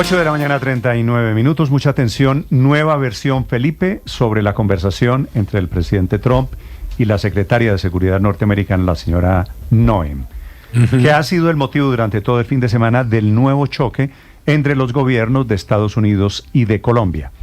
8 de la mañana, 39 minutos. Mucha atención. Nueva versión, Felipe, sobre la conversación entre el presidente Trump y la secretaria de Seguridad norteamericana, la señora Noem, que ha sido el motivo durante todo el fin de semana del nuevo choque entre los gobiernos de Estados Unidos y de Colombia.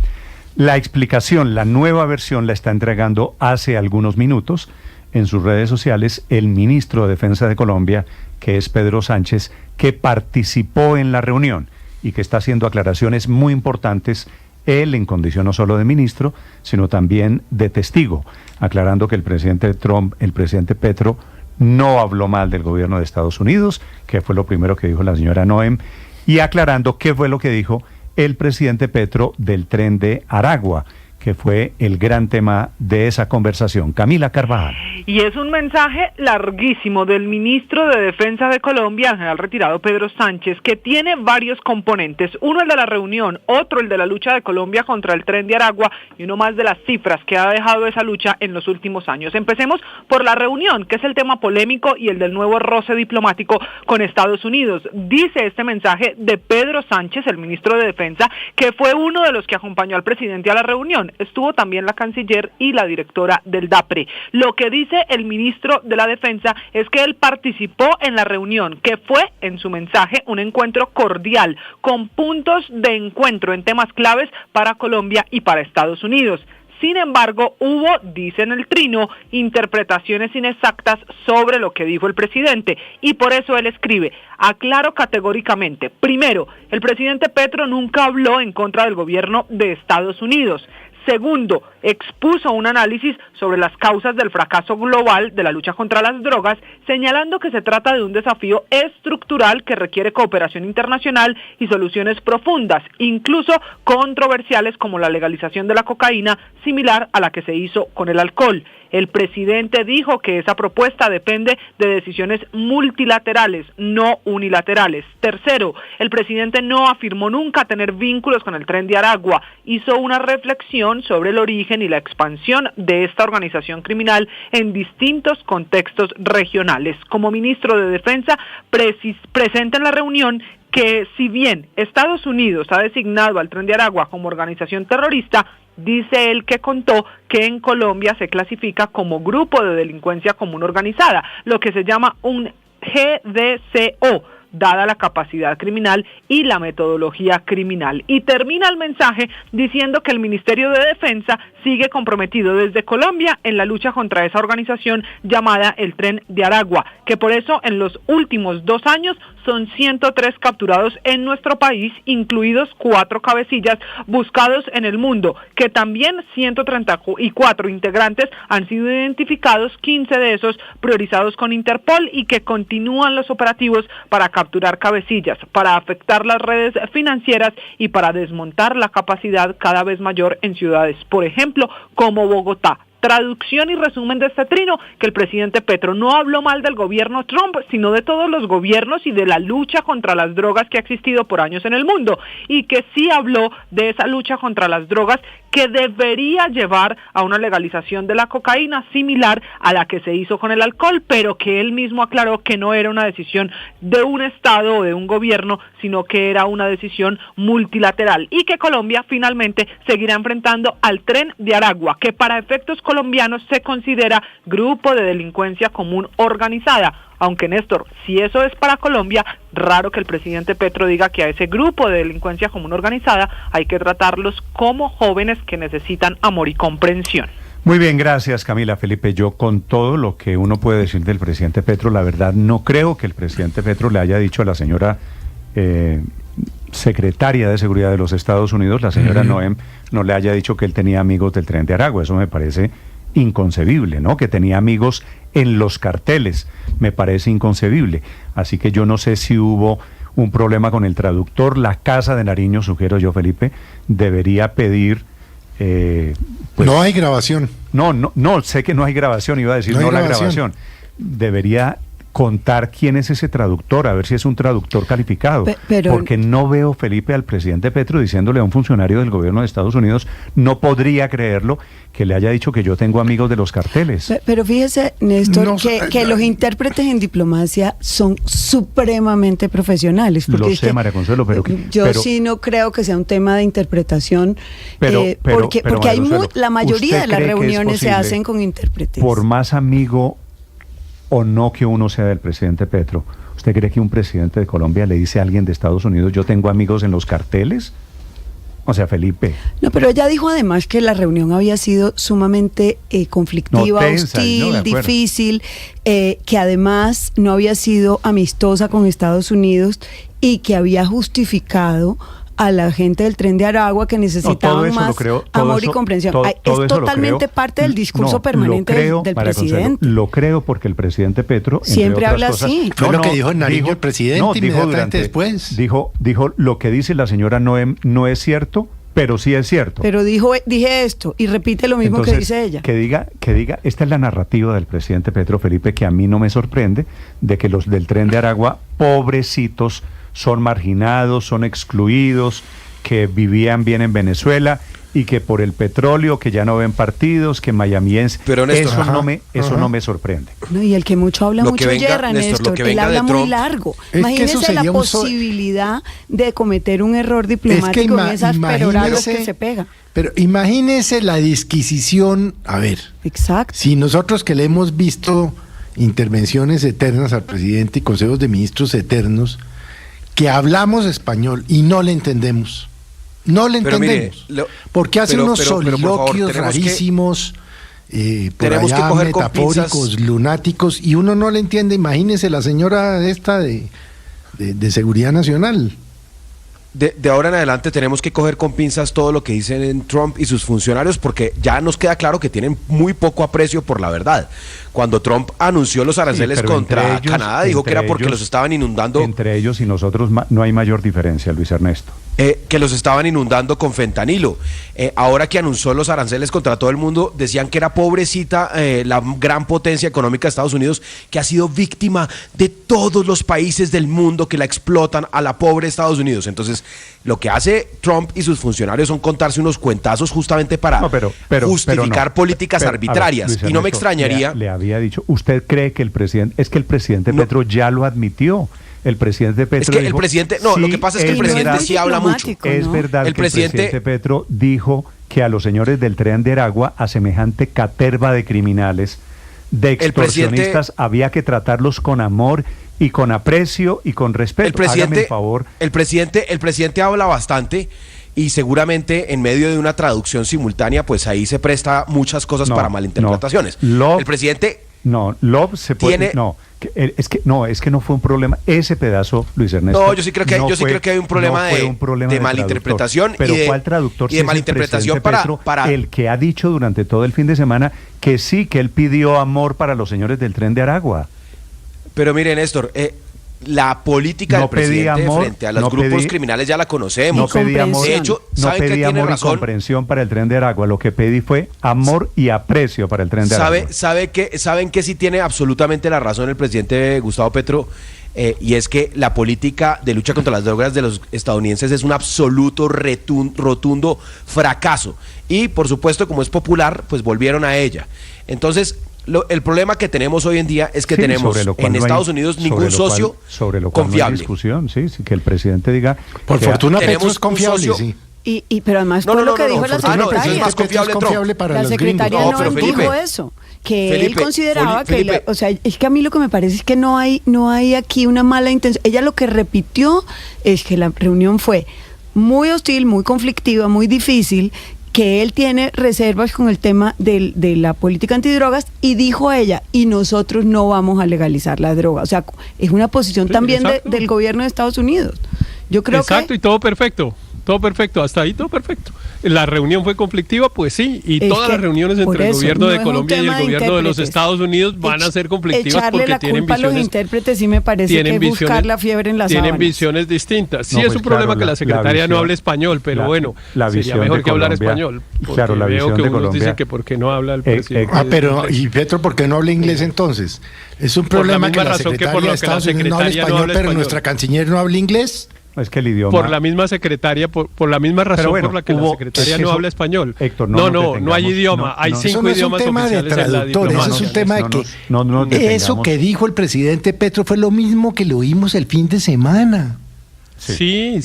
La explicación, la nueva versión, la está entregando hace algunos minutos en sus redes sociales el ministro de Defensa de Colombia, que es Pedro Sánchez, que participó en la reunión y que está haciendo aclaraciones muy importantes, él en condición no solo de ministro, sino también de testigo, aclarando que el presidente Trump, el presidente Petro, no habló mal del gobierno de Estados Unidos, que fue lo primero que dijo la señora Noem, y aclarando qué fue lo que dijo el presidente Petro del tren de Aragua, que fue el gran tema de esa conversación. Camila Carvajal. Y es un mensaje larguísimo del ministro de Defensa de Colombia, el general retirado Pedro Sánchez, que tiene varios componentes. Uno el de la reunión, otro el de la lucha de Colombia contra el tren de Aragua y uno más de las cifras que ha dejado esa lucha en los últimos años. Empecemos por la reunión, que es el tema polémico y el del nuevo roce diplomático con Estados Unidos. Dice este mensaje de Pedro Sánchez, el ministro de Defensa, que fue uno de los que acompañó al presidente a la reunión. Estuvo también la canciller y la directora del DAPRE. Lo que dice el ministro de la Defensa es que él participó en la reunión, que fue, en su mensaje, un encuentro cordial, con puntos de encuentro en temas claves para Colombia y para Estados Unidos. Sin embargo, hubo, dice en el trino, interpretaciones inexactas sobre lo que dijo el presidente, y por eso él escribe: aclaro categóricamente, primero, el presidente Petro nunca habló en contra del gobierno de Estados Unidos. Segundo, expuso un análisis sobre las causas del fracaso global de la lucha contra las drogas, señalando que se trata de un desafío estructural que requiere cooperación internacional y soluciones profundas, incluso controversiales como la legalización de la cocaína, similar a la que se hizo con el alcohol. El presidente dijo que esa propuesta depende de decisiones multilaterales, no unilaterales. Tercero, el presidente no afirmó nunca tener vínculos con el tren de Aragua. Hizo una reflexión sobre el origen y la expansión de esta organización criminal en distintos contextos regionales. Como ministro de Defensa, presenta en la reunión que si bien Estados Unidos ha designado al tren de Aragua como organización terrorista, dice él que contó que en Colombia se clasifica como grupo de delincuencia común organizada, lo que se llama un GDCO, dada la capacidad criminal y la metodología criminal. Y termina el mensaje diciendo que el Ministerio de Defensa sigue comprometido desde Colombia en la lucha contra esa organización llamada el Tren de Aragua, que por eso en los últimos 2 años son 103 capturados en nuestro país, incluidos 4 cabecillas buscados en el mundo, que también 134 integrantes han sido identificados, 15 de esos priorizados con Interpol, y que continúan los operativos para capturar cabecillas, para afectar las redes financieras y para desmontar la capacidad cada vez mayor en ciudades, por ejemplo, como Bogotá. Traducción y resumen de este trino, que el presidente Petro no habló mal del gobierno Trump, sino de todos los gobiernos y de la lucha contra las drogas que ha existido por años en el mundo, y que sí habló de esa lucha contra las drogas que debería llevar a una legalización de la cocaína similar a la que se hizo con el alcohol, pero que él mismo aclaró que no era una decisión de un Estado o de un gobierno, sino que era una decisión multilateral, y que Colombia finalmente seguirá enfrentando al tren de Aragua, que para efectos colombianos se considera grupo de delincuencia común organizada. Aunque, Néstor, si eso es para Colombia, raro que el presidente Petro diga que a ese grupo de delincuencia común organizada hay que tratarlos como jóvenes que necesitan amor y comprensión. Muy bien, gracias Camila. Felipe, yo con todo lo que uno puede decir del presidente Petro, la verdad no creo que el presidente Petro le haya dicho a la señora secretaria de Seguridad de los Estados Unidos, la señora Noem, no le haya dicho que él tenía amigos del tren de Aragua. Eso me parece inconcebible, ¿no? Que tenía amigos en los carteles, me parece inconcebible. Así que yo no sé si hubo un problema con el traductor. La Casa de Nariño, sugiero yo, Felipe, debería pedir... pues, no hay grabación. No, sé que no hay grabación, iba a decir no la grabación. Debería contar quién es ese traductor, a ver si es un traductor calificado. Porque no veo, Felipe, al presidente Petro diciéndole a un funcionario del gobierno de Estados Unidos, no podría creerlo, que le haya dicho que yo tengo amigos de los carteles. Pero fíjese, Néstor, que los intérpretes en diplomacia son supremamente profesionales. Lo sé, María Consuelo, pero sí no creo que sea un tema de interpretación, porque hay la mayoría de las reuniones se hacen con intérpretes. Por más amigo o no que uno sea del presidente Petro, ¿usted cree que un presidente de Colombia le dice a alguien de Estados Unidos, yo tengo amigos en los carteles? O sea, Felipe. No, pero ella dijo además que la reunión había sido sumamente conflictiva, tensa, hostil, difícil, que además no había sido amistosa con Estados Unidos y que había justificado a la gente del Tren de Aragua que necesitaban más amor y comprensión. Es totalmente parte del discurso permanente del presidente. Lo creo porque el presidente Petro siempre habla así. Fue lo que dijo en Nariño el presidente inmediatamente después. Dijo, lo que dice la señora Noem no es cierto, pero sí es cierto. Pero dije esto y repite lo mismo. Entonces, que dice ella. Que diga, esta es la narrativa del presidente Petro, Felipe, que a mí no me sorprende, de que los del Tren de Aragua, pobrecitos, son marginados, son excluidos, que vivían bien en Venezuela y que por el petróleo, que ya no ven partidos, que miamiense, pero Néstor, eso no me sorprende. No, y el que mucho habla, mucho yerra, Néstor, él habla muy largo. Imagínese la posibilidad de cometer un error diplomático en esas peroradas que se pega. Pero imagínese la disquisición, a ver. Exacto. Si nosotros que le hemos visto intervenciones eternas al presidente y consejos de ministros eternos, que hablamos español y no le entendemos. No le entendemos. Porque hace unos soliloquios rarísimos, por allá metafóricos, lunáticos, y uno no le entiende. Imagínese la señora esta de Seguridad Nacional. De ahora en adelante tenemos que coger con pinzas todo lo que dicen Trump y sus funcionarios, porque ya nos queda claro que tienen muy poco aprecio por la verdad. Cuando Trump anunció los aranceles contra Canadá, dijo que era porque los estaban inundando. Entre ellos y nosotros no hay mayor diferencia, Luis Ernesto. Que los estaban inundando con fentanilo. Ahora que anunció los aranceles contra todo el mundo, decían que era pobrecita la gran potencia económica de Estados Unidos, que ha sido víctima de todos los países del mundo que la explotan a la pobre Estados Unidos. Entonces, lo que hace Trump y sus funcionarios son contarse unos cuentazos justamente para justificar políticas arbitrarias. Ernesto, y no me extrañaría. Le había dicho, ¿usted cree que el presidente Petro ya lo admitió? El presidente Petro es que dijo, el presidente, no, sí, lo que pasa es que el presidente sí habla mucho. Es verdad que el presidente Petro dijo que a los señores del Tren de Aragua, a semejante caterva de criminales, de extorsionistas, había que tratarlos con amor y con aprecio y con respeto. Hágame el favor. El presidente habla bastante y seguramente en medio de una traducción simultánea, pues ahí se presta muchas cosas para malinterpretaciones. El presidente se puede, es que no fue un problema ese pedazo, Luis Ernesto. No, yo sí creo que hay un problema de malinterpretación. Pero ¿cuál traductor? Y de malinterpretación para el que ha dicho durante todo el fin de semana que sí, que él pidió amor para los señores del Tren de Aragua. Pero mire, Néstor, la política del presidente frente a los grupos criminales ya la conocemos. No pedí amor, de hecho, ¿saben que tiene amor razón? Y comprensión para el Tren de Aragua. Lo que pedí fue amor y aprecio para el Tren de Aragua. ¿Saben que sí tiene absolutamente la razón el presidente Gustavo Petro? Y es que la política de lucha contra las drogas de los estadounidenses es un absoluto rotundo fracaso. Y, por supuesto, como es popular, pues volvieron a ella. Entonces, el problema que tenemos hoy en día es que tenemos en Estados Unidos ningún socio confiable. No hay discusión, sí, que el presidente diga. Por fortuna Petro es confiable, sí. Pero además fue lo que dijo la secretaria. Es más confiable para la secretaria no dijo eso, que Felipe, él consideraba que, o sea, es que a mí lo que me parece es que no hay aquí una mala intención. Ella lo que repitió es que la reunión fue muy hostil, muy conflictiva, muy difícil, que él tiene reservas con el tema de la política antidrogas, y dijo ella, y nosotros no vamos a legalizar la droga. O sea, es una posición también del gobierno de Estados Unidos. Yo creo y todo perfecto. hasta ahí todo perfecto. La reunión fue conflictiva, pues sí, y todas las reuniones entre el gobierno de Colombia y el gobierno de los Estados Unidos van a ser conflictivas porque tienen visiones. A los intérpretes sí me parece que buscar la fiebre en las sábanas. Tienen visiones distintas. Sí, es un problema que la secretaria no hable español, pero bueno, sería mejor que hablar español. Claro, la visión veo que de unos Colombia dicen que porque no habla el presidente. Pero, ¿y Petro por qué no habla inglés entonces? Es un problema que la secretaria de Estados Unidos no habla español, pero nuestra canciller no habla inglés. Es que el idioma... Por la misma secretaria, por la misma razón por la que la secretaria no habla español. Héctor, no hay idioma. Hay 5 idiomas oficiales en la diplomacia. Eso es un tema de que... Eso que dijo el presidente Petro fue lo mismo que lo vimos el fin de semana. Sí,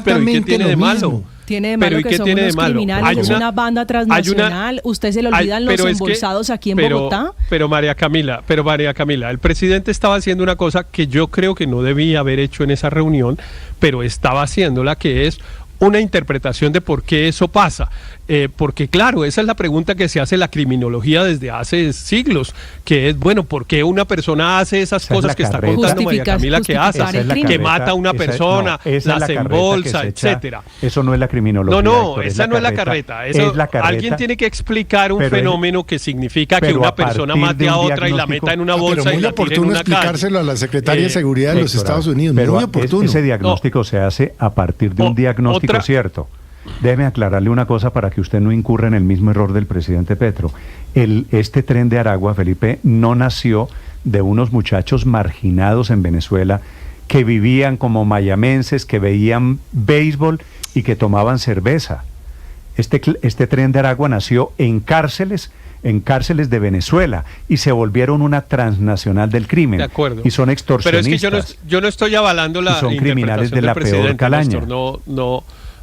pero ¿y qué tiene de malo? Tiene de malo que son unos criminales, es una banda transnacional. ¿Usted se le olvidan los embolsados aquí en Bogotá? Pero María Camila, el presidente estaba haciendo una cosa que yo creo que no debía haber hecho en esa reunión, pero estaba haciéndola, que es una interpretación de por qué eso pasa. Porque claro, esa es la pregunta que se hace la criminología desde hace siglos, que es, bueno, ¿por qué una persona hace esas cosas que está contando María Camila que hace? Que mata a una persona, las embolsa, etcétera. Eso no es la criminología. No, esa no es la carreta. Alguien tiene que explicar un fenómeno que significa que una persona mate a otra y la meta en una bolsa y la tire en una calle. Explicárselo a la Secretaria de Seguridad de los Estados Unidos. Muy oportuno. Ese diagnóstico se hace a partir de un diagnóstico cierto. Déjeme aclararle una cosa para que usted no incurra en el mismo error del presidente Petro. Este tren de Aragua, Felipe, no nació de unos muchachos marginados en Venezuela que vivían como mayamenses, que veían béisbol y que tomaban cerveza. Este tren de Aragua nació en cárceles de Venezuela y se volvieron una transnacional del crimen. De acuerdo. Y son extorsionistas. Pero es que yo no estoy avalando la son criminales de la peor calaña.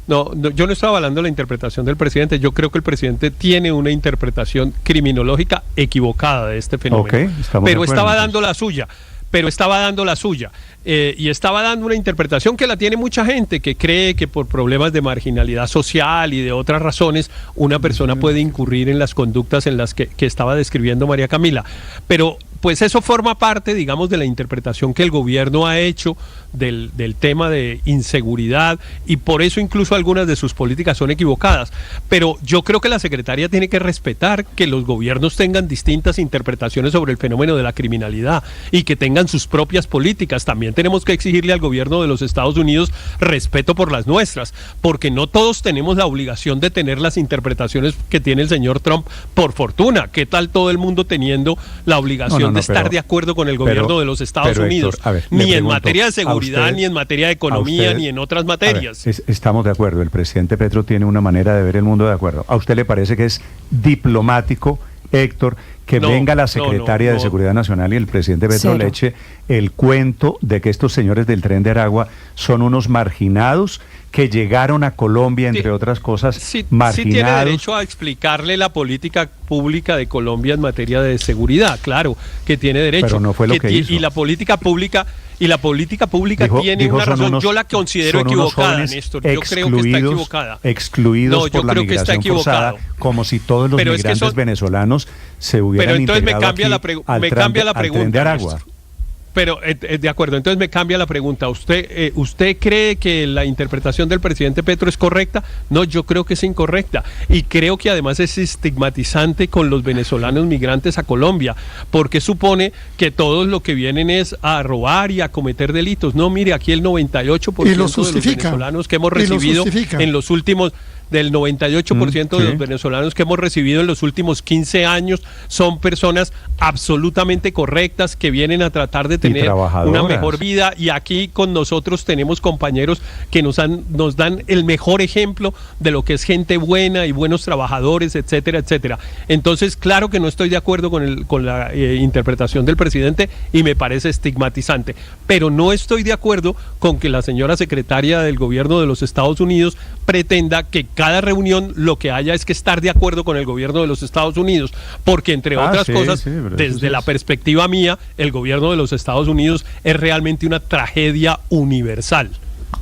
No, yo no estoy avalando la interpretación del presidente. Yo creo que el presidente tiene una interpretación criminológica equivocada de este fenómeno. Pero estaba dando la suya. Y estaba dando una interpretación que la tiene mucha gente, que cree que por problemas de marginalidad social y de otras razones una persona puede incurrir en las conductas en las que estaba describiendo María Camila. Pero pues eso forma parte, digamos, de la interpretación que el gobierno ha hecho del tema de inseguridad, y por eso incluso algunas de sus políticas son equivocadas. Pero yo creo que la secretaria tiene que respetar que los gobiernos tengan distintas interpretaciones sobre el fenómeno de la criminalidad y que tengan sus propias políticas. También tenemos que exigirle al gobierno de los Estados Unidos respeto por las nuestras, porque no todos tenemos la obligación de tener las interpretaciones que tiene el señor Trump, por fortuna. ¿Qué tal todo el mundo teniendo la obligación de estar de acuerdo con el gobierno de los Estados Unidos? Héctor, ni en materia de seguridad, ni en materia de economía, ni en otras materias. Estamos de acuerdo, el presidente Petro tiene una manera de ver el mundo de acuerdo. ¿A usted le parece que es diplomático, Héctor, que venga la secretaria de Seguridad Nacional y el presidente Petro le eche el cuento de que estos señores del tren de Aragua son unos marginados que llegaron a Colombia, entre otras cosas, marginados? Sí tiene derecho a explicarle la política pública de Colombia en materia de seguridad, claro, que tiene derecho. Pero no fue lo que hizo. Y la política pública tiene una razón. Yo la considero equivocada, Néstor. Yo creo que está equivocada. Excluidos por la migración forzada, como si todos los migrantes venezolanos se hubieran integrado me cambia la pregunta, tren de Aragua. Pero, de acuerdo, entonces me cambia la pregunta. ¿Usted cree que la interpretación del presidente Petro es correcta? No, yo creo que es incorrecta. Y creo que además es estigmatizante con los venezolanos migrantes a Colombia, porque supone que todos lo que vienen es a robar y a cometer delitos. No, mire, aquí el 98% de los venezolanos que hemos recibido en los últimos... Del 98% de los venezolanos que hemos recibido en los últimos 15 años son personas absolutamente correctas que vienen a tratar de tener una mejor vida, y aquí con nosotros tenemos compañeros que nos dan el mejor ejemplo de lo que es gente buena y buenos trabajadores, etcétera, etcétera. Entonces, claro que no estoy de acuerdo con la interpretación del presidente y me parece estigmatizante, pero no estoy de acuerdo con que la señora secretaria del gobierno de los Estados Unidos pretenda que cada reunión lo que haya es que estar de acuerdo con el gobierno de los Estados Unidos, porque entre otras cosas, desde la perspectiva mía, el gobierno de los Estados Unidos es realmente una tragedia universal.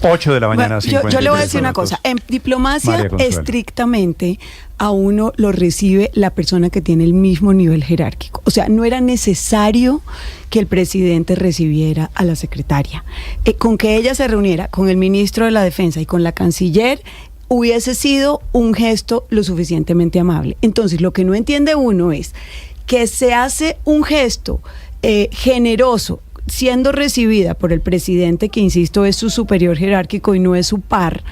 8 de la mañana. Bueno, yo le voy a decir una cosa. En diplomacia, estrictamente, a uno lo recibe la persona que tiene el mismo nivel jerárquico. O sea, no era necesario que el presidente recibiera a la secretaria. Con que ella se reuniera con el ministro de la Defensa y con la canciller, hubiese sido un gesto lo suficientemente amable. Entonces, lo que no entiende uno es que se hace un gesto generoso, siendo recibida por el presidente, que insisto es su superior jerárquico y no es su par,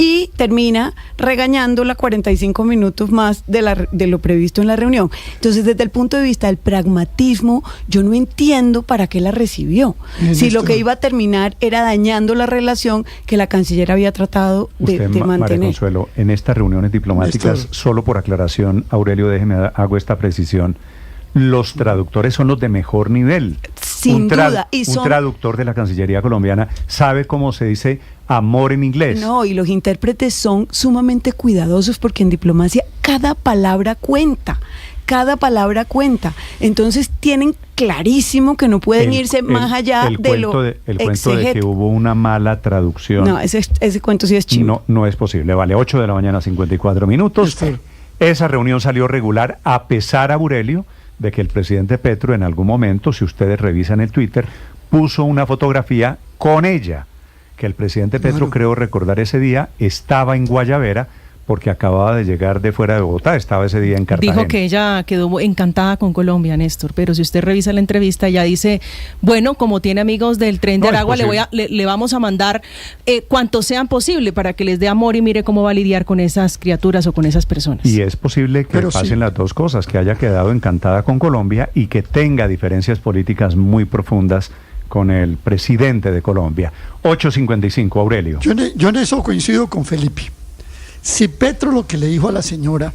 y termina regañándola 45 minutos más de lo previsto en la reunión. Entonces, desde el punto de vista del pragmatismo, yo no entiendo para qué la recibió. Si lo que iba a terminar era dañando la relación que la canciller había tratado de mantener. María Consuelo, en estas reuniones diplomáticas, solo por aclaración, Aurelio, déjeme hago esta precisión. Los traductores son los de mejor nivel. Sin duda. Un traductor de la Cancillería colombiana sabe cómo se dice amor en inglés. No, y los intérpretes son sumamente cuidadosos porque en diplomacia cada palabra cuenta. Cada palabra cuenta. Entonces tienen clarísimo que no pueden irse más allá de lo el cuento de que hubo una mala traducción. No, ese cuento sí es chino. No es posible. Vale, 8 de la mañana, 54 minutos. Esa reunión salió regular a pesar, Aurelio, de que el presidente Petro en algún momento, si ustedes revisan el Twitter, puso una fotografía con ella, que el presidente Petro, creo recordar ese día, estaba en Guayavera, porque acababa de llegar de fuera de Bogotá, estaba ese día en Cartagena. Dijo que ella quedó encantada con Colombia, Néstor, pero si usted revisa la entrevista, ella dice, bueno, como tiene amigos del Tren de Aragua, le vamos a mandar cuantos sean posible para que les dé amor y mire cómo va a lidiar con esas criaturas o con esas personas. Y es posible que pasen las dos cosas, que haya quedado encantada con Colombia y que tenga diferencias políticas muy profundas con el presidente de Colombia. 8:55, Aurelio. Yo en eso coincido con Felipe. Si Petro lo que le dijo a la señora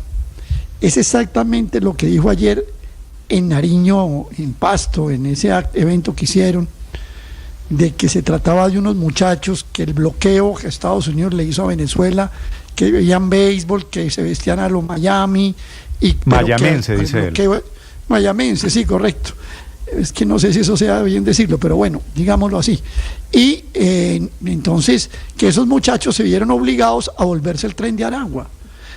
es exactamente lo que dijo ayer en Nariño, en Pasto, en ese evento que hicieron, de que se trataba de unos muchachos que el bloqueo que Estados Unidos le hizo a Venezuela, que veían béisbol, que se vestían a lo Miami. Mayamense, dice él. Mayamense, sí, correcto. Es que no sé si eso sea bien decirlo, pero bueno, digámoslo así. Y entonces, que esos muchachos se vieron obligados a volverse el Tren de Aragua.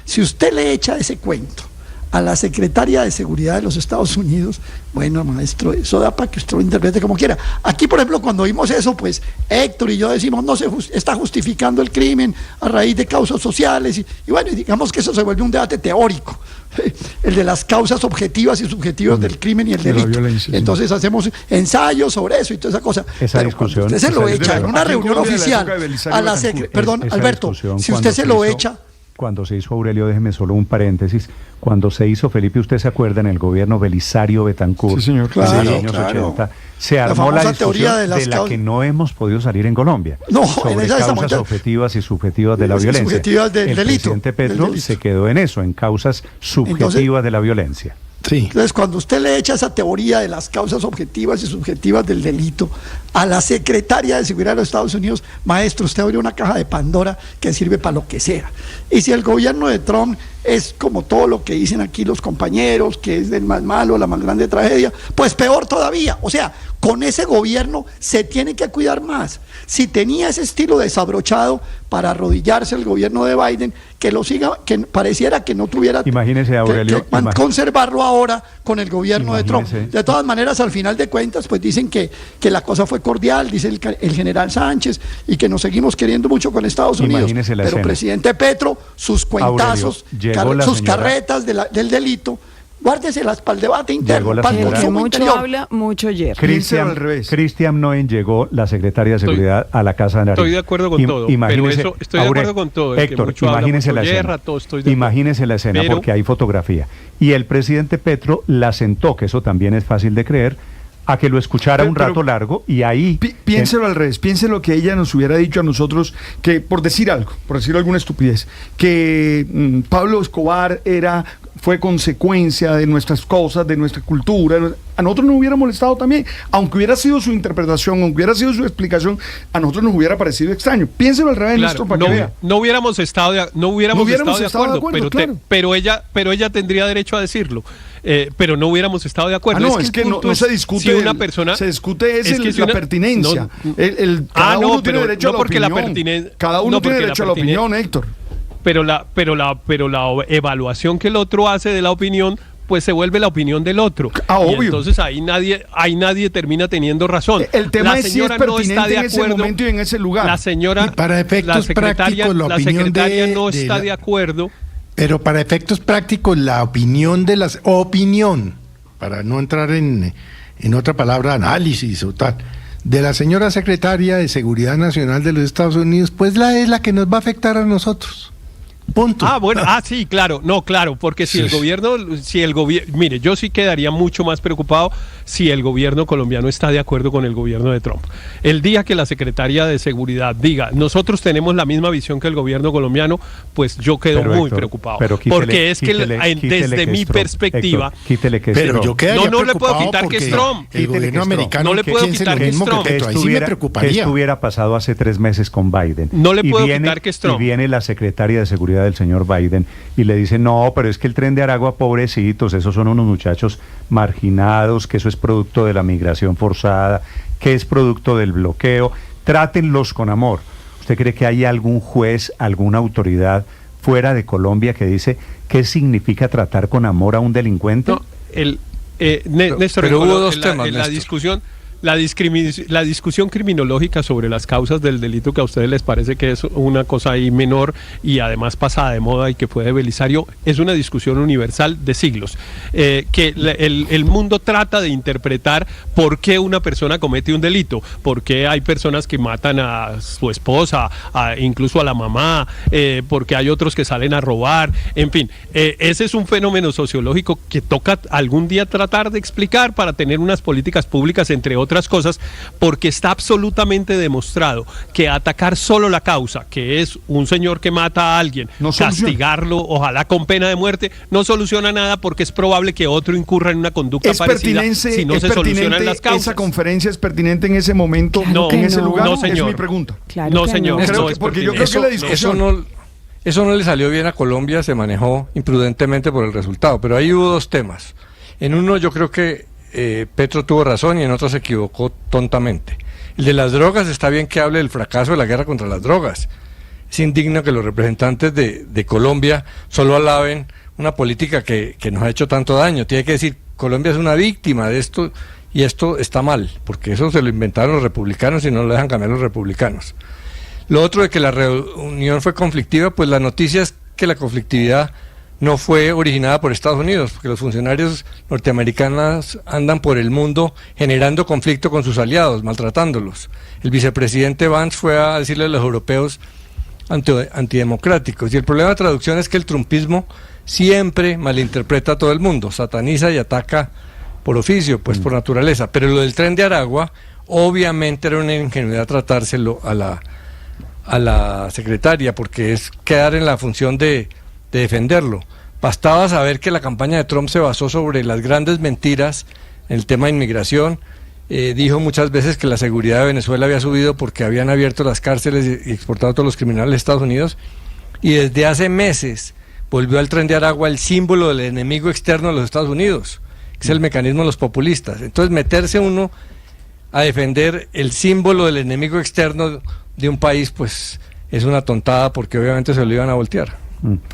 Si usted le echa ese cuento a la secretaria de Seguridad de los Estados Unidos, bueno, maestro, eso da para que usted lo interprete como quiera. Aquí, por ejemplo, cuando vimos eso, pues Héctor y yo decimos, no se está justificando el crimen a raíz de causas sociales, y bueno, digamos que eso se vuelve un debate teórico, el de las causas objetivas y subjetivas del crimen y el delito. Entonces hacemos ensayos sobre eso y toda esa cosa. Esa discusión, usted se lo echa en una reunión oficial a la perdón, Alberto, si usted se lo echa. Cuando se hizo, Aurelio, déjeme solo un paréntesis, cuando se hizo, Felipe, usted se acuerda, en el gobierno Belisario Betancur, sí, señor, claro, en los años 80, se armó la discusión de la que no hemos podido salir en Colombia, sobre causas objetivas y subjetivas de la violencia. El presidente Petro se quedó en eso, en causas subjetivas de la violencia. Sí. Entonces, cuando usted le echa esa teoría de las causas objetivas y subjetivas del delito a la secretaria de Seguridad de los Estados Unidos, maestro, usted abrió una caja de Pandora que sirve para lo que sea. Y si el gobierno de Trump es como todo lo que dicen aquí los compañeros, que es el más malo, la más grande tragedia, pues peor todavía. O sea, con ese gobierno se tiene que cuidar más. Si tenía ese estilo desabrochado para arrodillarse el gobierno de Biden, que lo siga, que pareciera que no tuviera. Imagínese, Aurelio, que conservarlo ahora con el gobierno de Trump. De todas maneras, al final de cuentas, pues dicen que la cosa fue cordial, dice el general Sánchez, y que nos seguimos queriendo mucho con Estados Unidos. Pero escena. Presidente Petro, sus cuentazos, Aurelio, sus carretas del delito, guárdeselas para el debate interno, para el consumo interior. Mucho habla, mucho yerra. Cristian Noen llegó, la secretaria de Seguridad, a la Casa de Nariño. Estoy de acuerdo con todo. Estoy de acuerdo con todo. Héctor, imagínese la escena. Imagínese la escena, porque hay fotografía. Y el presidente Petro la sentó, que eso también es fácil de creer, a que lo escuchara un rato largo, y ahí... Piénselo al revés, piénselo que ella nos hubiera dicho a nosotros que, por decir alguna estupidez, que Pablo Escobar fue consecuencia de nuestras cosas, de nuestra cultura. A nosotros nos hubiera molestado también, aunque hubiera sido su interpretación, aunque hubiera sido su explicación, a nosotros nos hubiera parecido extraño. Piénselo al revés, claro, Néstor, para que vea. No hubiéramos estado de acuerdo, claro. pero ella tendría derecho a decirlo. pero no hubiéramos estado de acuerdo. No se discute. Si una persona se discute la pertinencia. Cada uno tiene derecho a la opinión. Cada uno tiene derecho a la opinión, Héctor. Pero la evaluación que el otro hace de la opinión, pues se vuelve la opinión del otro. Obvio. Y entonces ahí nadie termina teniendo razón. El tema es si es pertinente en ese momento y en ese lugar. La señora, y para efectos prácticos, la secretaria no está de acuerdo. Pero para efectos prácticos, la opinión para no entrar en otra palabra, análisis o tal, de la señora secretaria de Seguridad Nacional de los Estados Unidos, pues es la que nos va a afectar a nosotros. Punto. Sí, claro, porque si el gobierno, mire, yo sí quedaría mucho más preocupado si el gobierno colombiano está de acuerdo con el gobierno de Trump. El día que la secretaria de Seguridad diga, nosotros tenemos la misma visión que el gobierno colombiano, pues yo quedo muy preocupado. Porque es que desde mi perspectiva, pero yo quedaría no le puedo quitar que es Trump. El gobierno americano no le puedo quitar que es Trump. Ahí sí me preocuparía. Esto hubiera pasado hace 3 meses con Biden. No le puedo quitar que es Trump. Y viene la secretaria de Seguridad del señor Biden y le dice, no, pero es que el Tren de Aragua, pobrecitos, esos son unos muchachos marginados, que eso es producto de la migración forzada, que es producto del bloqueo, trátenlos con amor. ¿Usted cree que hay algún juez, alguna autoridad fuera de Colombia que dice qué significa tratar con amor a un delincuente? No, Néstor, pero hubo dos temas, en la discusión. La discusión criminológica sobre las causas del delito, que a ustedes les parece que es una cosa ahí menor y además pasada de moda y que fue de Belisario, es una discusión universal de siglos. Que el mundo trata de interpretar por qué una persona comete un delito, por qué hay personas que matan a su esposa, incluso a la mamá, porque hay otros que salen a robar, en fin. Ese es un fenómeno sociológico que toca algún día tratar de explicar para tener unas políticas públicas, entre otras cosas, porque está absolutamente demostrado que atacar solo la causa, que es un señor que mata a alguien, castigarlo, ojalá con pena de muerte, no soluciona nada, porque es probable que otro incurra en una conducta parecida si no se solucionan las causas. ¿Esa conferencia es pertinente en ese momento, en ese lugar? No, señor. Es mi pregunta. Claro no, señor. Porque yo creo que la discusión... Eso no le salió bien a Colombia, se manejó imprudentemente por el resultado, pero ahí hubo dos temas. En uno yo creo que Petro tuvo razón y en otro se equivocó tontamente. El de las drogas, está bien que hable del fracaso de la guerra contra las drogas. Es indigno que los representantes de Colombia solo alaben una política que nos ha hecho tanto daño. Tiene que decir, Colombia es una víctima de esto y esto está mal, porque eso se lo inventaron los republicanos y no lo dejan cambiar los republicanos. Lo otro de que la reunión fue conflictiva, pues la noticia es que la conflictividad no fue originada por Estados Unidos, porque los funcionarios norteamericanos andan por el mundo generando conflicto con sus aliados, maltratándolos. El vicepresidente Vance fue a decirle a los europeos antidemocráticos. Y el problema de traducción es que el trumpismo siempre malinterpreta a todo el mundo, sataniza y ataca por oficio, pues por naturaleza. Pero lo del Tren de Aragua, obviamente era una ingenuidad tratárselo a la secretaria, porque es quedar en la función de defenderlo. Bastaba saber que la campaña de Trump se basó sobre las grandes mentiras en el tema de inmigración. Dijo muchas veces que la seguridad de Venezuela había subido porque habían abierto las cárceles y exportado a todos los criminales de Estados Unidos, y desde hace meses volvió al Tren de Aragua el símbolo del enemigo externo de los Estados Unidos, que es el mecanismo de los populistas. Entonces meterse uno a defender el símbolo del enemigo externo de un país, pues es una tontada, porque obviamente se lo iban a voltear.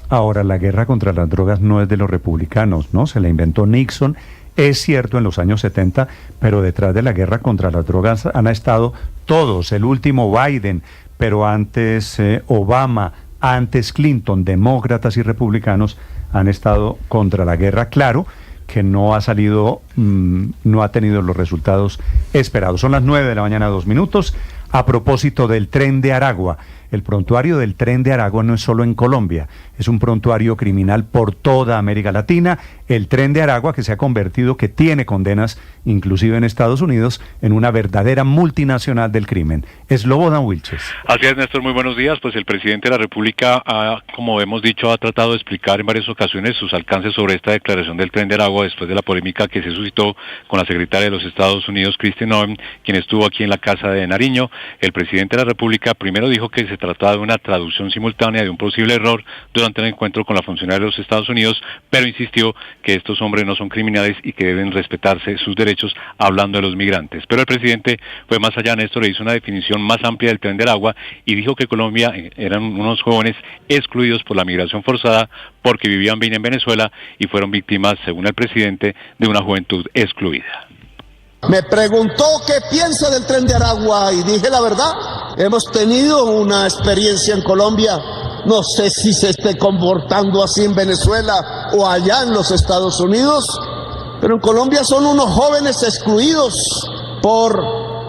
Ahora, la guerra contra las drogas no es de los republicanos, ¿no? Se la inventó Nixon, es cierto, en los años 70, pero detrás de la guerra contra las drogas han estado todos, el último Biden, pero antes Obama, antes Clinton, demócratas y republicanos han estado contra la guerra, claro, que no ha salido, no ha tenido los resultados esperados. Son las 9:02 a.m. A propósito del Tren de Aragua, el prontuario del Tren de Aragua no es solo en Colombia, es un prontuario criminal por toda América Latina. El Tren de Aragua, que se ha convertido, que tiene condenas inclusive en Estados Unidos, en una verdadera multinacional del crimen. Slobodan Wilches. Así es, Néstor, muy buenos días. Pues el presidente de la República, como hemos dicho, ha tratado de explicar en varias ocasiones sus alcances sobre esta declaración del Tren de Aragua después de la polémica que se suscitó con la secretaria de los Estados Unidos, Kristi Noem, quien estuvo aquí en la casa de Nariño. El presidente de la República primero dijo que se trataba de una traducción simultánea de un posible error durante el encuentro con la funcionaria de los Estados Unidos, pero insistió que estos hombres no son criminales y que deben respetarse sus derechos, hablando de los migrantes. Pero el presidente fue más allá, Néstor, e hizo una definición más amplia del Tren de Aragua y dijo que Colombia eran unos jóvenes excluidos por la migración forzada porque vivían bien en Venezuela y fueron víctimas, según el presidente, de una juventud excluida. Me preguntó qué piensa del Tren de Aragua y dije la verdad. Hemos tenido una experiencia en Colombia. No sé si se esté comportando así en Venezuela o allá en los Estados Unidos, pero en Colombia son unos jóvenes excluidos por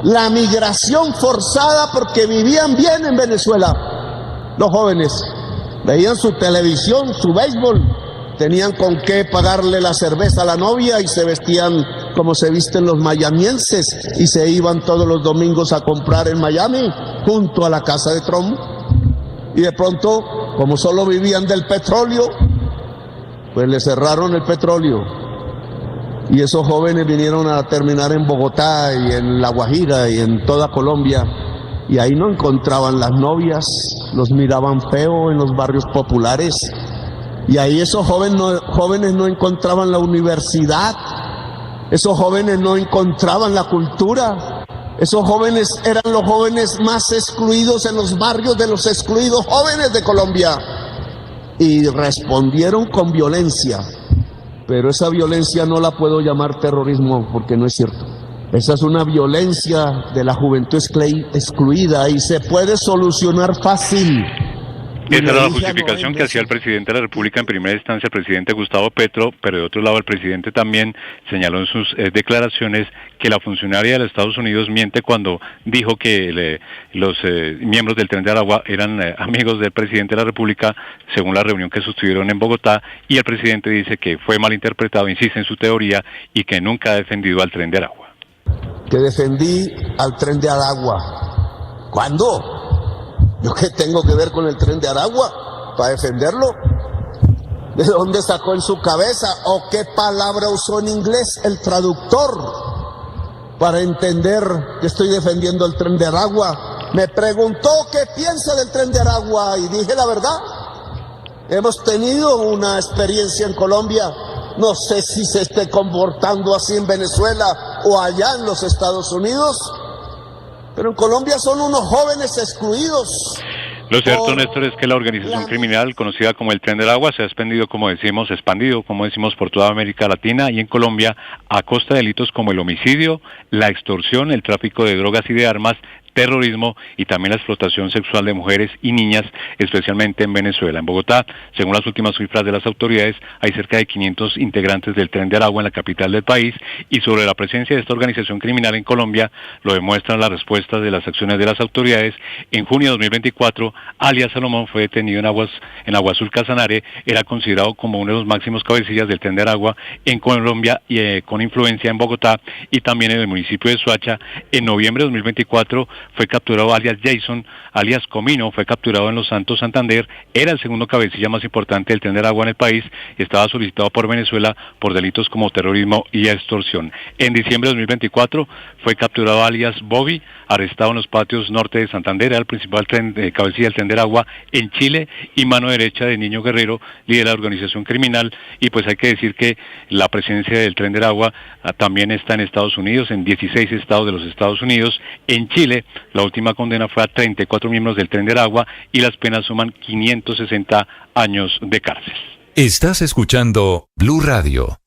la migración forzada porque vivían bien en Venezuela. Los jóvenes veían su televisión, su béisbol, tenían con qué pagarle la cerveza a la novia y se vestían como se visten los mayamienses y se iban todos los domingos a comprar en Miami junto a la casa de Trump. Y de pronto, como solo vivían del petróleo, pues le cerraron el petróleo. Y esos jóvenes vinieron a terminar en Bogotá y en La Guajira y en toda Colombia. Y ahí no encontraban las novias, los miraban feo en los barrios populares. Y ahí esos jóvenes no encontraban la universidad, esos jóvenes no encontraban la cultura, esos jóvenes eran los jóvenes más excluidos en los barrios de los excluidos jóvenes de Colombia. Y respondieron con violencia, pero esa violencia no la puedo llamar terrorismo porque no es cierto. Esa es una violencia de la juventud excluida y se puede solucionar fácil. Esa era la justificación que hacía el presidente de la República en primera instancia, el presidente Gustavo Petro, pero de otro lado el presidente también señaló en sus declaraciones que la funcionaria de los Estados Unidos miente cuando dijo que los miembros del Tren de Aragua eran amigos del presidente de la República, según la reunión que sostuvieron en Bogotá, y el presidente dice que fue malinterpretado, insiste en su teoría, y que nunca ha defendido al Tren de Aragua. Que defendí al Tren de Aragua. ¿Cuándo? ¿Yo qué tengo que ver con el Tren de Aragua para defenderlo? ¿De dónde sacó en su cabeza o qué palabra usó en inglés el traductor para entender que estoy defendiendo el Tren de Aragua? Me preguntó qué piensa del Tren de Aragua y dije la verdad. Hemos tenido una experiencia en Colombia. No sé si se esté comportando así en Venezuela o allá en los Estados Unidos, pero en Colombia son unos jóvenes excluidos. Lo cierto, Néstor, es que la organización criminal conocida como el Tren del Agua se ha expandido, como decimos, por toda América Latina y en Colombia a costa de delitos como el homicidio, la extorsión, el tráfico de drogas y de armas, terrorismo y también la explotación sexual de mujeres y niñas, especialmente en Venezuela. En Bogotá, según las últimas cifras de las autoridades, hay cerca de 500 integrantes del Tren de Aragua en la capital del país, y sobre la presencia de esta organización criminal en Colombia lo demuestran las respuestas de las acciones de las autoridades. En junio de 2024, alias Salomón fue detenido en Agua Azul Casanare, era considerado como uno de los máximos cabecillas del Tren de Aragua en Colombia y con influencia en Bogotá y también en el municipio de Soacha. En noviembre de 2024 fue capturado alias Jason, alias Comino, fue capturado en Los Santos, Santander, era el segundo cabecilla más importante del Tren de Aragua en el país y estaba solicitado por Venezuela por delitos como terrorismo y extorsión. En diciembre de 2024 fue capturado alias Bobby, arrestado en los patios norte de Santander, era el principal cabecilla del Tren de Aragua en Chile y mano derecha de Niño Guerrero, líder de la organización criminal. Y pues hay que decir que la presencia del Tren de Aragua también está en Estados Unidos, en 16 estados de los Estados Unidos. En Chile, la última condena fue a 34 miembros del Tren de Aragua y las penas suman 560 años de cárcel. Estás escuchando Blue Radio.